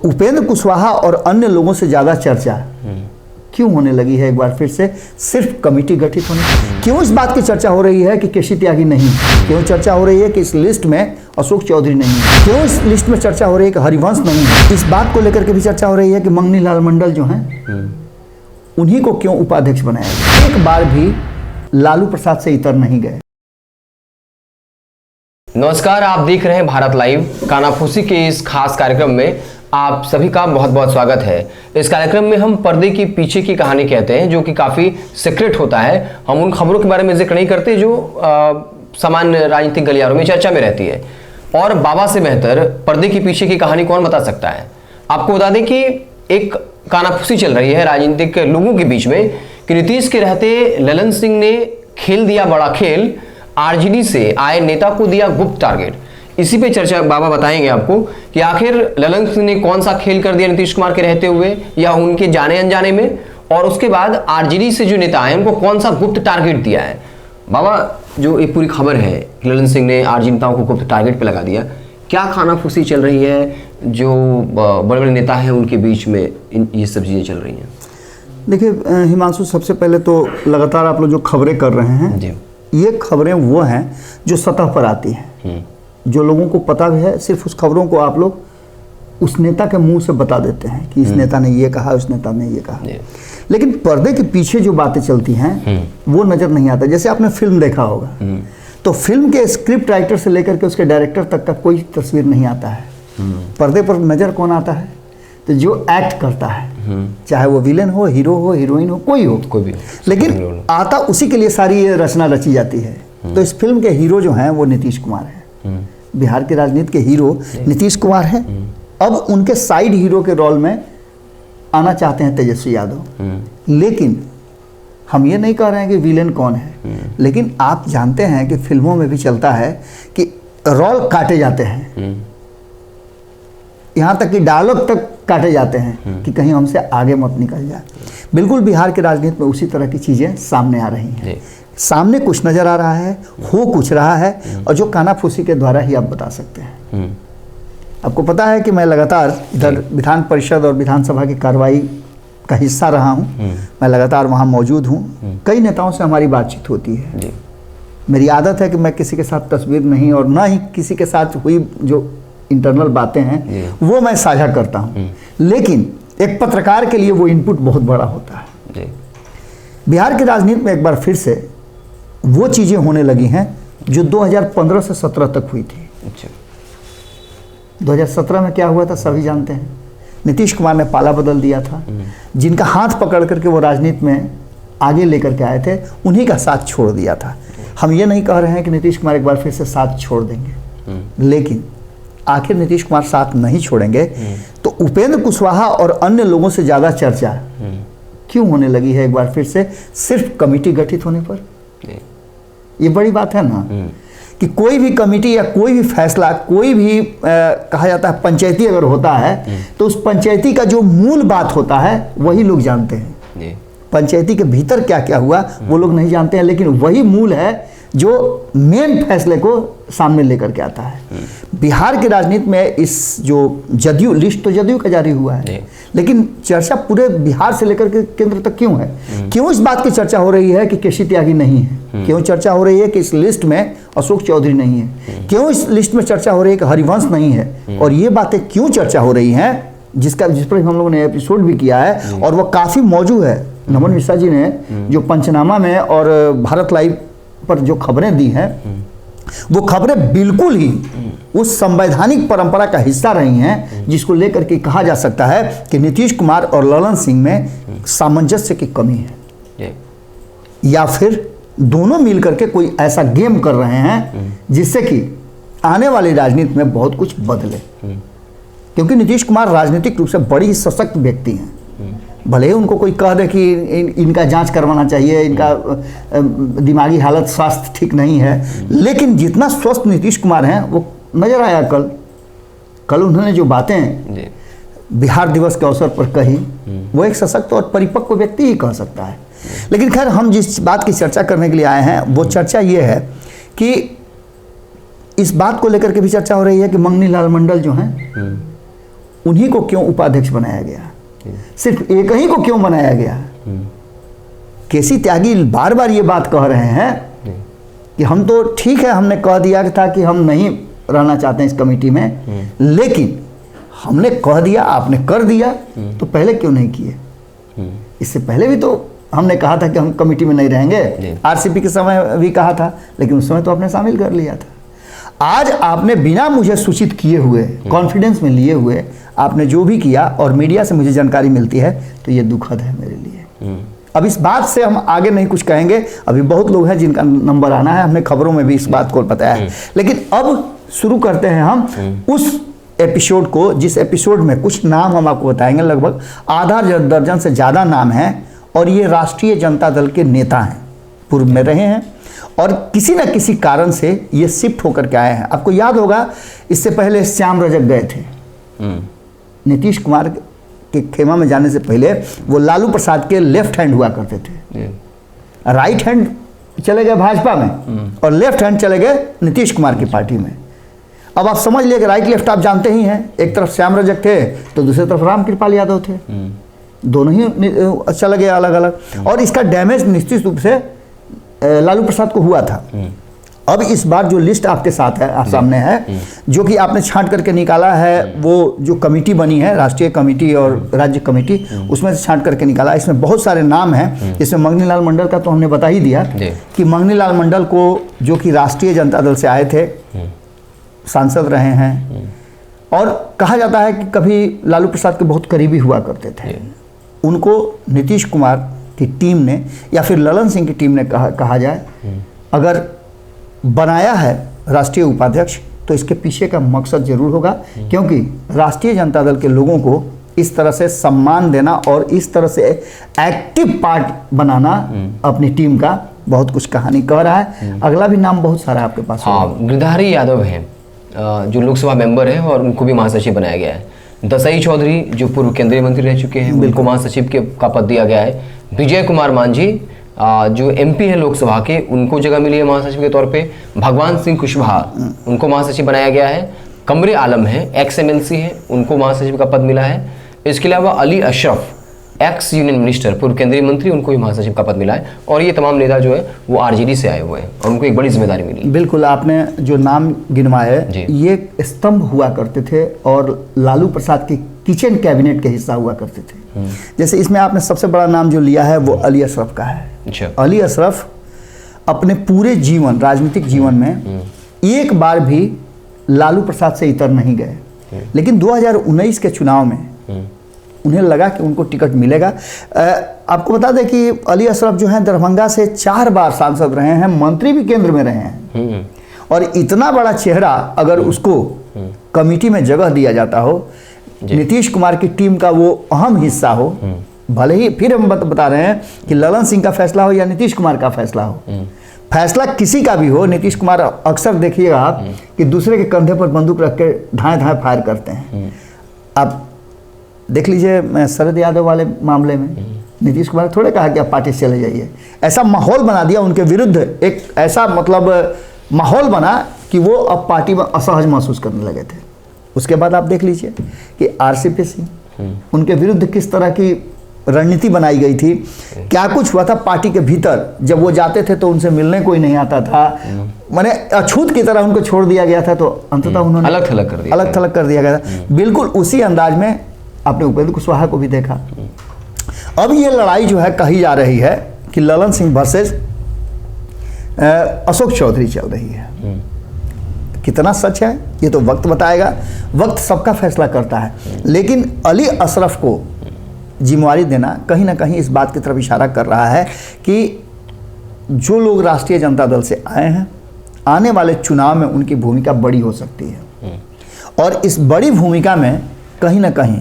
उपेंद्र कुशवाहा और अन्य लोगों से ज्यादा चर्चा क्यों होने लगी है एक बार फिर से, सिर्फ कमेटी गठित होने? क्यों इस बात की चर्चा हो रही है कि केसी त्यागी नहीं? क्यों चर्चा हो रही है कि इस लिस्ट में अशोक चौधरी नहीं? क्यों इस लिस्ट में चर्चा हो रही है कि हरिवंश नहीं है? इस बात को लेकर के भी चर्चा हो रही है कि मंगनी लाल मंडल जो हैं उन्हीं को क्यों उपाध्यक्ष बनाया गया? एक बार भी लालू प्रसाद से इतर नहीं गए। नमस्कार, आप देख रहे हैं भारत लाइव। कानाफूसी के इस खास कार्यक्रम में आप सभी का बहुत बहुत स्वागत है। इस कार्यक्रम में हम पर्दे के पीछे की कहानी कहते हैं, जो कि काफ़ी सीक्रेट होता है। हम उन खबरों के बारे में जिक्र नहीं करते जो सामान्य राजनीतिक गलियारों में चर्चा में रहती है। और बाबा से बेहतर पर्दे के पीछे की कहानी कौन बता सकता है। आपको बता दें कि एक कानाफूसी चल रही है राजनीतिक लोगों के बीच में कि नीतीश के रहते ललन सिंह ने खेल दिया बड़ा खेल, आरजेडी से आए नेता को दिया गुप्त टारगेट। इसी पे चर्चा बाबा बताएंगे आपको कि आखिर ललन सिंह ने कौन सा खेल कर दिया नीतीश कुमार के रहते हुए या उनके जाने अनजाने में, और उसके बाद आरजेडी से जो नेता हैं उनको कौन सा गुप्त टारगेट दिया है। बाबा, जो एक पूरी खबर है कि ललन सिंह ने आरजेडी नेताओं को गुप्त टारगेट पे लगा दिया, क्या खानाफूसी चल रही है जो बड़े बड़े नेता हैं उनके बीच में ये सब चीज़ें चल रही हैं? देखिए हिमांशु, सबसे पहले तो लगातार आप लोग जो खबरें कर रहे हैं जी, ये खबरें वो हैं जो सतह पर आती हैं, जो लोगों को पता भी है। सिर्फ उस खबरों को आप लोग उस नेता के मुंह से बता देते हैं कि इस नेता ने ये कहा, उस नेता ने ये कहा, लेकिन पर्दे के पीछे जो बातें चलती हैं वो नजर नहीं आता। जैसे आपने फिल्म देखा होगा तो फिल्म के स्क्रिप्ट राइटर से लेकर के उसके डायरेक्टर तक का कोई तस्वीर नहीं आता है। पर्दे पर नजर कौन आता है? तो जो एक्ट करता है, चाहे वो विलेन हो, हीरो हो, हीरोइन हो, कोई भी, लेकिन आता उसी के लिए सारी ये रचना रची जाती है। तो इस फिल्म के हीरो जो हैं वो नीतीश कुमार हैं। बिहार के राजनीति के हीरो नीतीश कुमार हैं। अब उनके साइड हीरो के रोल में आना चाहते हैं तेजस्वी यादव। लेकिन हम ये नहीं कह रहे हैं कि विलेन कौन है, लेकिन आप जानते हैं कि फिल्मों में भी चलता है कि रोल काटे जाते हैं, यहाँ तक कि डायलॉग तक काटे जाते हैं कि कहीं हमसे आगे मत निकल जाए। बिल्कुल बिहार के राजनीति में उसी तरह की चीज़ें सामने आ रही हैं। सामने कुछ नज़र आ रहा है, हो कुछ रहा है, और जो कानाफूसी के द्वारा ही आप बता सकते हैं। आपको पता है कि मैं लगातार इधर विधान परिषद और विधानसभा की कार्रवाई का हिस्सा रहा हूँ। मैं लगातार वहाँ मौजूद हूँ। कई नेताओं से हमारी बातचीत होती है। मेरी आदत है कि मैं किसी के साथ तस्वीर नहीं, और ना ही किसी के साथ हुई जो इंटरनल बातें हैं वो मैं साझा करता हूं। लेकिन एक पत्रकार के लिए वो इनपुट बहुत बड़ा होता है। बिहार की राजनीति में एक बार फिर से वो चीजें होने लगी हैं जो 2015 से 17 तक हुई थी। 2017 में क्या हुआ था सभी जानते हैं। नीतीश कुमार ने पाला बदल दिया था। जिनका हाथ पकड़ करके वो राजनीति में आगे लेकर के आए थे उन्हीं का साथ छोड़ दिया था। हम ये नहीं कह रहे हैं कि नीतीश कुमार एक बार फिर से साथ छोड़ देंगे, लेकिन आखिर नीतीश कुमार साथ नहीं छोड़ेंगे तो उपेंद्र कुशवाहा और अन्य लोगों से ज्यादा चर्चा क्यों होने लगी है एक बार फिर से, सिर्फ कमेटी गठित होने पर? ये बड़ी बात है ना कि कोई भी कमेटी या कोई भी फैसला, कोई भी कहा जाता है पंचायती अगर होता है तो उस पंचायती का जो मूल बात होता है वही लोग जानते हैं। पंचायती के भीतर क्या क्या हुआ वो लोग नहीं जानते हैं, लेकिन वही मूल है जो मेन फैसले को सामने लेकर के आता है। बिहार की राजनीति में इस जो जदयू लिस्ट तो जदयू का जारी हुआ है, लेकिन चर्चा पूरे बिहार से लेकर के केंद्र तक क्यों है? क्यों इस बात की चर्चा हो रही है कि केसी त्यागी नहीं है? क्यों चर्चा हो रही है कि इस लिस्ट में अशोक चौधरी नहीं है? क्यों इस लिस्ट में चर्चा हो रही है कि हरिवंश नहीं है? और ये बातें क्यों चर्चा हो रही हैं, जिस पर हम लोगों ने एपिसोड भी किया है और वह काफी मौजूद है। नमन मिश्रा जी ने जो पंचनामा में और भारत लाइव पर जो खबरें दी हैं वो खबरें बिल्कुल ही उस संवैधानिक परंपरा का हिस्सा रही हैं जिसको लेकर के कहा जा सकता है कि नीतीश कुमार और ललन सिंह में सामंजस्य की कमी है, या फिर दोनों मिलकर के कोई ऐसा गेम कर रहे हैं जिससे कि आने वाली राजनीति में बहुत कुछ बदले। क्योंकि नीतीश कुमार राजनीतिक रूप से बड़ी ही सशक्त व्यक्ति हैं। भले ही उनको कोई कह दे कि इनका जांच करवाना चाहिए, इनका दिमागी हालत स्वास्थ्य ठीक नहीं है, लेकिन जितना स्वस्थ नीतीश कुमार हैं वो नजर आया। कल उन्होंने जो बातें बिहार दिवस के अवसर पर कही वो एक सशक्त और परिपक्व व्यक्ति ही कह सकता है। लेकिन खैर हम जिस बात की चर्चा करने के लिए आए हैं वो चर्चा ये है कि इस बात को लेकर के भी चर्चा हो रही है कि मंगनी लाल मंडल जो हैं उन्हीं को क्यों उपाध्यक्ष बनाया गया? सिर्फ एक ही को क्यों बनाया गया? केसी त्यागी बार बार ये बात कह रहे हैं कि हम तो ठीक है, हमने कह दिया था कि हम नहीं रहना चाहते हैं इस कमेटी में, लेकिन हमने कह दिया, आपने कर दिया, तो पहले क्यों नहीं किए? इससे पहले भी तो हमने कहा था कि हम कमेटी में नहीं रहेंगे, आरसीपी के समय भी कहा था, लेकिन उस समय तो आपने शामिल कर लिया था। आज आपने बिना मुझे सूचित किए हुए, कॉन्फिडेंस में लिए हुए आपने जो भी किया और मीडिया से मुझे जानकारी मिलती है, तो ये दुखद है मेरे लिए। अब इस बात से हम आगे नहीं कुछ कहेंगे, अभी बहुत लोग हैं जिनका नंबर आना है, हमने खबरों में भी इस बात को बताया है। लेकिन अब शुरू करते हैं हम उस एपिसोड को, जिस एपिसोड में कुछ नाम हम आपको बताएंगे, लगभग आधा दर्जन से ज़्यादा नाम हैं, और ये राष्ट्रीय जनता दल के नेता हैं, पूर्व में रहे हैं और किसी न किसी कारण से ये शिफ्ट होकर के आए हैं। आपको याद होगा, इससे पहले श्याम रजक गए थे, नीतीश कुमार के खेमा में जाने से पहले वो लालू प्रसाद के लेफ्ट हैंड हुआ करते थे। राइट हैंड चले गए भाजपा में और लेफ्ट हैंड चले गए नीतीश कुमार की पार्टी में। अब आप समझ लिए कि राइट लेफ्ट आप जानते ही हैं, एक तरफ श्याम रजक थे तो दूसरी तरफ रामकृपाल यादव थे, दोनों ही चले गए अलग अलग, और इसका डैमेज निश्चित रूप से लालू प्रसाद को हुआ था। अब इस बार जो लिस्ट आपके साथ है, आप सामने है, जो कि आपने छांट करके निकाला है, वो जो कमेटी बनी है, राष्ट्रीय कमेटी और राज्य कमेटी, उसमें से छांट करके निकाला। इसमें बहुत सारे नाम हैं, जिसमें मंगनी लाल मंडल का तो हमने बता ही दिया कि मंगनी लाल मंडल को, जो कि राष्ट्रीय जनता दल से आए थे, सांसद रहे हैं, और कहा जाता है कि कभी लालू प्रसाद के बहुत करीबी हुआ करते थे। उनको नीतीश कुमार की टीम ने या फिर ललन सिंह की टीम ने कहा जाए, अगर बनाया है राष्ट्रीय उपाध्यक्ष, तो इसके पीछे का मकसद जरूर होगा, क्योंकि राष्ट्रीय जनता दल के लोगों को इस तरह से सम्मान देना और इस तरह से एक्टिव पार्ट बनाना अपनी टीम का बहुत कुछ कहानी कह रहा है। अगला भी नाम बहुत सारा आपके पास। हाँ, गिरधारी यादव हैं जो लोकसभा मेंबर हैं और उनको भी महासचिव बनाया गया है। दसाई चौधरी जो पूर्व केंद्रीय मंत्री रह चुके हैं, उनको महासचिव का पद दिया गया है। विजय कुमार मांझी जो एमपी है लोकसभा के, उनको जगह मिली है महासचिव के तौर पे। भगवान सिंह कुशवाहा, उनको महासचिव बनाया गया है। कमरे आलम है, एक्स एमएलसी है, उनको महासचिव का पद मिला है। इसके अलावा Ali Ashraf, x union minister, पूर्व केंद्रीय मंत्री, उनको भी महासचिव का पद मिला है। और ये तमाम नेता जो है वो आरजेडी से आए हुए हैं और उनको एक बड़ी जिम्मेदारी मिली। बिल्कुल, आपने जो नाम गिनवाए ये स्तंभ हुआ करते थे और लालू प्रसाद की किचन कैबिनेट के हिस्सा हुआ करते थे। जैसे इसमें आपने सबसे बड़ा नाम जो लिया है वो अली अशरफ का है। अच्छा। अली अशरफ अपने पूरे जीवन, राजनीतिक जीवन में एक बार भी लालू प्रसाद से इतर नहीं गए, लेकिन 2019 के चुनाव में उन्हें लगा कि उनको टिकट मिलेगा। आपको बता दें कि अली अशरफ जो हैं दरभंगा से 4 बार सांसद रहे हैं, मंत्री भी केंद्र में रहे हैं, और इतना बड़ा चेहरा अगर उसको कमेटी में जगह दिया जाता हो, नीतीश कुमार की टीम का वो अहम हिस्सा हो, भले ही फिर हम बता रहे हैं कि ललन सिंह का फैसला हो या नीतीश कुमार का फैसला हो, फैसला किसी का भी हो, नीतीश कुमार अक्सर देखिएगा आप कि दूसरे के कंधे पर बंदूक रख के धाए धाए फायर करते हैं। आप देख लीजिए शरद यादव वाले मामले में नीतीश कुमार थोड़े कहा कि आप पार्टी से चले जाइए, ऐसा माहौल बना दिया उनके विरुद्ध, एक ऐसा मतलब माहौल बना कि वो अब पार्टी में असहज महसूस करने लगे थे। उसके बाद आप देख लीजिए कि आरसीपी सिंह, उनके विरुद्ध किस तरह की रणनीति बनाई गई थी, क्या कुछ हुआ था पार्टी के भीतर। जब वो जाते थे तो उनसे मिलने कोई नहीं आता था, माने अछूत की तरह उनको छोड़ दिया गया था, तो अंततः उन्होंने अलग थलग कर दिया गया था। बिल्कुल उसी अंदाज में आपने उपेंद्र कुशवाहा को भी देखा। अब ये लड़ाई जो है कही जा रही है कि ललन सिंह वर्सेस अशोक चौधरी चल रही है। कितना सच है ये तो वक्त बताएगा, वक्त सबका फैसला करता है। लेकिन अली अशरफ को जिम्मेवारी देना कहीं ना कहीं इस बात की तरफ इशारा कर रहा है कि जो लोग राष्ट्रीय जनता दल से आए हैं, आने वाले चुनाव में उनकी भूमिका बड़ी हो सकती है, और इस बड़ी भूमिका में कहीं ना कहीं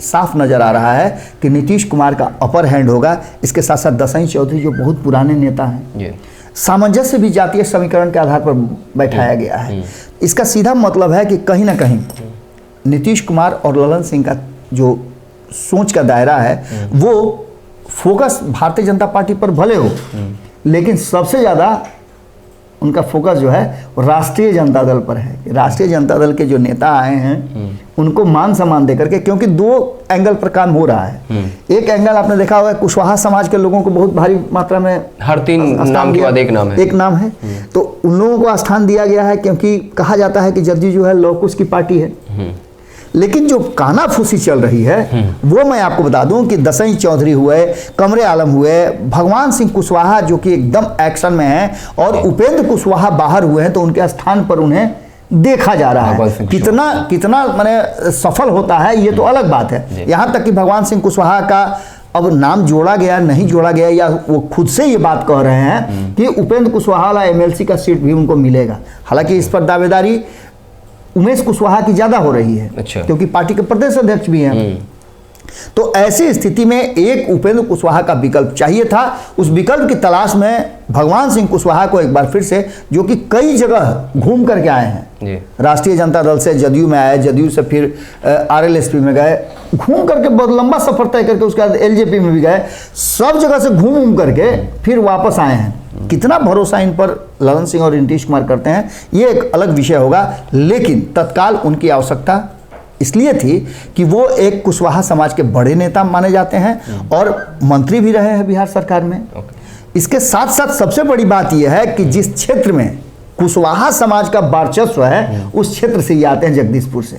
साफ नजर आ रहा है कि नीतीश कुमार का अपर हैंड होगा। इसके साथ साथ दसाई चौधरी जो बहुत पुराने नेता हैं, सामंजस्य भी जातीय समीकरण के आधार पर बैठाया गया है। इसका सीधा मतलब है कि कहीं ना कहीं नीतीश कुमार और ललन सिंह का जो सोच का दायरा है वो फोकस भारतीय जनता पार्टी पर भले हो, लेकिन सबसे ज़्यादा उनका फोकस जो है वो राष्ट्रीय जनता दल पर है। राष्ट्रीय जनता दल के जो नेता आए हैं उनको मान सम्मान देकर के, क्योंकि दो एंगल पर काम हो रहा है। एक एंगल आपने देखा होगा, कुशवाहा समाज के लोगों को बहुत भारी मात्रा में हर 3 नाम के बाद एक नाम है, तो उन लोगों को स्थान दिया गया है, क्योंकि कहा जाता है कि जदयू जो है लौह कुश की पार्टी है। लेकिन जो कानाफूसी चल रही है वो मैं आपको बता दूं कि दसई चौधरी हुए, कमरे आलम हुए, भगवान सिंह कुशवाहा जो कि एकदम एक्शन में है, और उपेंद्र कुशवाहा बाहर हुए हैं, तो उनके स्थान पर उन्हें देखा जा रहा है। कितना माने सफल होता है ये तो अलग बात है। यहाँ तक कि भगवान सिंह कुशवाहा का अब नाम जोड़ा गया नहीं जोड़ा गया, या वो खुद से ये बात कह रहे हैं कि उपेंद्र कुशवाहा वाला MLC का सीट भी उनको मिलेगा। हालांकि इस पर दावेदारी उमेश कुशवाहा की ज्यादा हो रही है। अच्छा। क्योंकि पार्टी के प्रदेश अध्यक्ष भी हैं। तो ऐसी स्थिति में एक उपेंद्र कुशवाहा का विकल्प चाहिए था। उस विकल्प की तलाश में भगवान सिंह कुशवाहा को एक बार फिर से, जो कि कई जगह घूम करके आए हैं, राष्ट्रीय जनता दल से जदयू में आए, जदयू से फिर RLSP में गए, घूम करके बहुत लंबा सफर तय करके उसके बाद LJP में भी गए, सब जगह से घूम करके फिर वापस आए हैं। कितना भरोसा इन पर ललन सिंह और नीतीश कुमार करते हैं ये एक अलग विषय होगा, लेकिन तत्काल उनकी आवश्यकता इसलिए थी कि वो एक कुशवाहा समाज के बड़े नेता माने जाते हैं और मंत्री भी रहे हैं बिहार सरकार में। इसके साथ साथ सबसे बड़ी बात यह है कि जिस क्षेत्र में कुशवाहा समाज का वर्चस्व है उस क्षेत्र से ये आते हैं, जगदीशपुर से।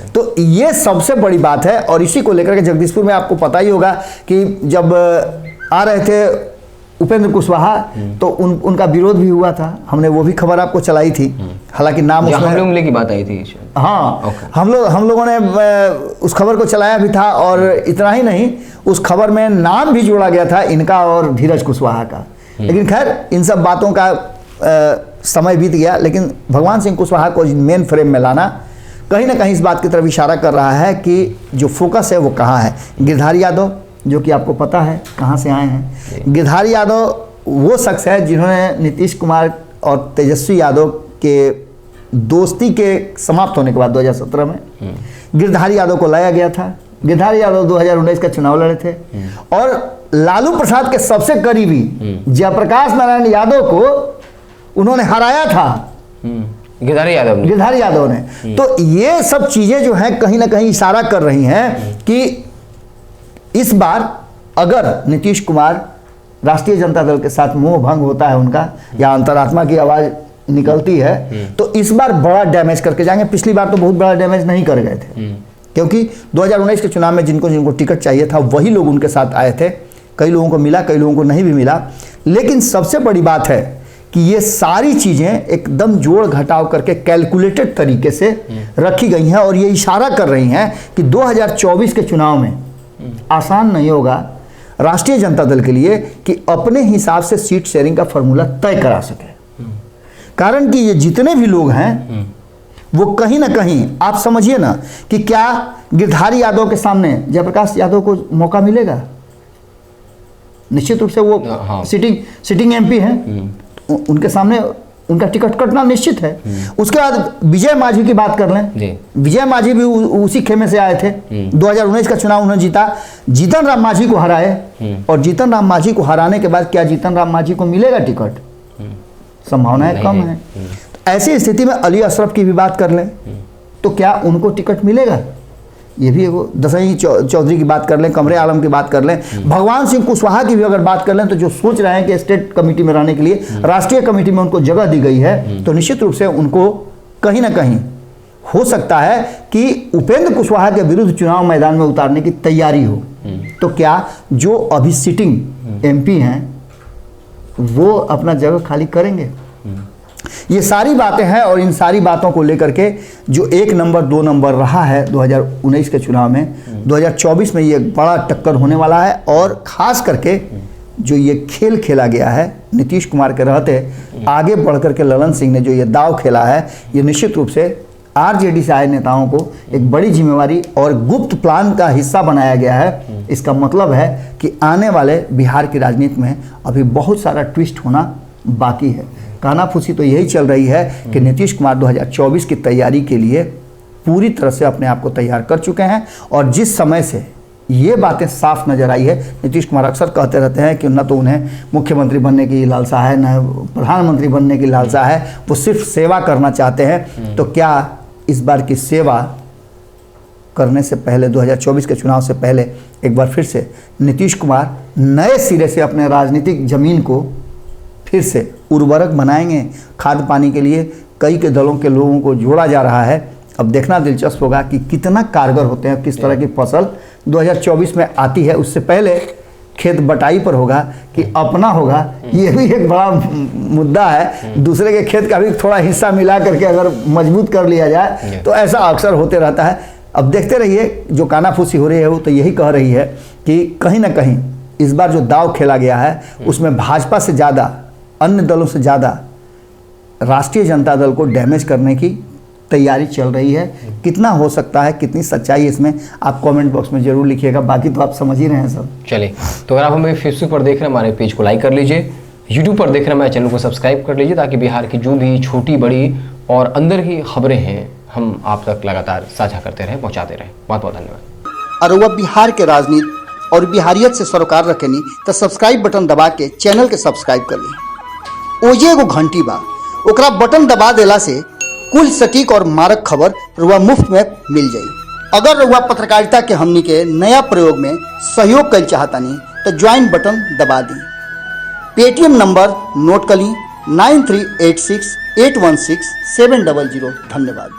तो ये सबसे बड़ी बात है। और इसी को लेकर के जगदीशपुर में आपको पता ही होगा कि जब आ रहे थे उपेंद्र कुशवाहा तो उनका विरोध भी हुआ था। हमने वो भी खबर आपको चलाई थी, हालांकि नाम उसमें की बात आई थी। हाँ, हम लोगों ने उस खबर को चलाया भी था, और इतना ही नहीं, उस खबर में नाम भी जोड़ा गया था इनका और धीरज कुशवाहा का। लेकिन खैर इन सब बातों का समय बीत गया। लेकिन भगवान सिंह कुशवाहा को मेन फ्रेम में लाना कहीं ना कहीं इस बात की तरफ इशारा कर रहा है कि जो फोकस है वो कहाँ है। गिरधारी यादव जो कि आपको पता है कहाँ से आए हैं। गिरधारी यादव वो शख्स है जिन्होंने नीतीश कुमार और तेजस्वी यादव के दोस्ती के समाप्त होने के बाद 2017 में गिरधारी यादव को लाया गया था। गिरधारी यादव 2019 का चुनाव लड़े थे और लालू प्रसाद के सबसे करीबी जयप्रकाश नारायण यादव को उन्होंने हराया था, गिरधारी यादव ने। तो ये सब चीजें जो हैं कहीं ना कहीं इशारा कर रही हैं कि इस बार अगर नीतीश कुमार राष्ट्रीय जनता दल के साथ मोह भंग होता है उनका, या अंतरात्मा की आवाज निकलती है, तो इस बार बड़ा डैमेज करके जाएंगे। पिछली बार तो बहुत बड़ा डैमेज नहीं कर गए थे, क्योंकि 2019 के चुनाव में जिनको टिकट चाहिए था वही लोग उनके साथ आए थे। कई लोगों को मिला, कई लोगों को नहीं भी मिला। लेकिन सबसे बड़ी बात है कि ये सारी चीजें एकदम जोड़ घटाव करके कैलकुलेटेड तरीके से रखी गई हैं, और ये इशारा कर रही हैं कि 2024 के चुनाव में आसान नहीं होगा राष्ट्रीय जनता दल के लिए कि अपने हिसाब से सीट शेयरिंग का फॉर्मूला तय करा सके। कारण कि ये जितने भी लोग हैं वो कहीं ना कहीं, आप समझिए ना कि क्या गिरधारी यादव के सामने जयप्रकाश यादव को मौका मिलेगा? निश्चित रूप से वो सिटिंग MP हैं, उनके सामने उनका टिकट कटना निश्चित है। उसके बाद विजय मांझी की बात कर लें, विजय मांझी भी उसी खेमे से आए थे। 2019 का चुनाव उन्होंने जीता, जीतन राम मांझी को हराए, और जीतन राम मांझी को हराने के बाद क्या जीतन राम मांझी को मिलेगा टिकट? संभावनाएं कम है। ऐसी स्थिति में अली अशरफ की भी बात कर लें तो क्या उनको टिकट मिलेगा? ये भी एगो दसई चौधरी की बात कर लें, कमरे आलम की बात कर लें, भगवान सिंह कुशवाहा की भी अगर बात कर लें, तो जो सोच रहे हैं कि स्टेट कमेटी में रहने के लिए राष्ट्रीय कमेटी में उनको जगह दी गई है, तो निश्चित रूप से उनको कहीं ना कहीं हो सकता है कि उपेंद्र कुशवाहा के विरुद्ध चुनाव मैदान में उतारने की तैयारी हो। तो क्या जो अभी सिटिंग MP हैं वो अपना जगह खाली करेंगे? ये सारी बातें हैं, और इन सारी बातों को लेकर के जो 1 नंबर 2 नंबर रहा है 2019 के चुनाव में, 2024 में ये बड़ा टक्कर होने वाला है। और खास करके जो ये खेल खेला गया है नीतीश कुमार के रहते, आगे बढ़ करके ललन सिंह ने जो ये दाव खेला है, ये निश्चित रूप से RJD से आए नेताओं को एक बड़ी जिम्मेवारी और गुप्त प्लान का हिस्सा बनाया गया है। इसका मतलब है कि आने वाले बिहार की राजनीति में अभी बहुत सारा ट्विस्ट होना बाकी है। कानाफूसी तो यही चल रही है कि नीतीश कुमार 2024 की तैयारी के लिए पूरी तरह से अपने आप को तैयार कर चुके हैं, और जिस समय से ये बातें साफ नजर आई है। नीतीश कुमार अक्सर कहते रहते हैं कि न तो उन्हें मुख्यमंत्री बनने की लालसा है, न प्रधानमंत्री बनने की लालसा है, वो सिर्फ सेवा करना चाहते हैं। तो क्या इस बार की सेवा करने से पहले, 2024 के चुनाव से पहले, एक बार फिर से नीतीश कुमार नए सिरे से अपने राजनीतिक जमीन को फिर से उर्वरक बनाएंगे? खाद पानी के लिए कई के दलों के लोगों को जोड़ा जा रहा है। अब देखना दिलचस्प होगा कि कितना कारगर होते हैं, किस तरह की फसल 2024 में आती है। उससे पहले खेत बटाई पर होगा कि अपना होगा, ये भी एक बड़ा मुद्दा है। दूसरे के खेत का भी थोड़ा हिस्सा मिला करके अगर मजबूत कर लिया जाए तो ऐसा अक्सर होते रहता है। अब देखते रहिए, जो कानाफूसी हो रही है वो तो यही कह रही है कि कहीं ना कहीं इस बार जो दाव खेला गया है उसमें भाजपा से ज़्यादा, अन्य दलों से ज़्यादा राष्ट्रीय जनता दल को डैमेज करने की तैयारी चल रही है। कितना हो सकता है, कितनी सच्चाई है इसमें, आप कमेंट बॉक्स में जरूर लिखिएगा। बाकी तो आप समझ ही रहे हैं सब। चलिए, तो अगर आप हमें फेसबुक पर देख रहे हैं, हमारे पेज को लाइक कर लीजिए। यूट्यूब पर देख रहे हैं, हमारे चैनल को सब्सक्राइब कर लीजिए, ताकि बिहार की जो भी छोटी बड़ी और अंदर की खबरें हैं हम आप तक लगातार साझा करते रहें, पहुँचाते रहें। बहुत बहुत धन्यवाद। और वह बिहार के राजनीति और बिहारियत से सरोकार रखेनी तो सब्सक्राइब बटन दबा के चैनल के सब्सक्राइब कर ली। ओजे एगो घंटी बा, ओकरा बटन दबा देला से कुल सटीक और मारक खबर रुआ मुफ्त में मिल जाई। अगर रुआ पत्रकारिता के हमनी के नया प्रयोग में सहयोग कर चाहतानी तो ज्वाइन बटन दबा दी। पेटीएम नंबर नोट कर ली 9386816700। धन्यवाद।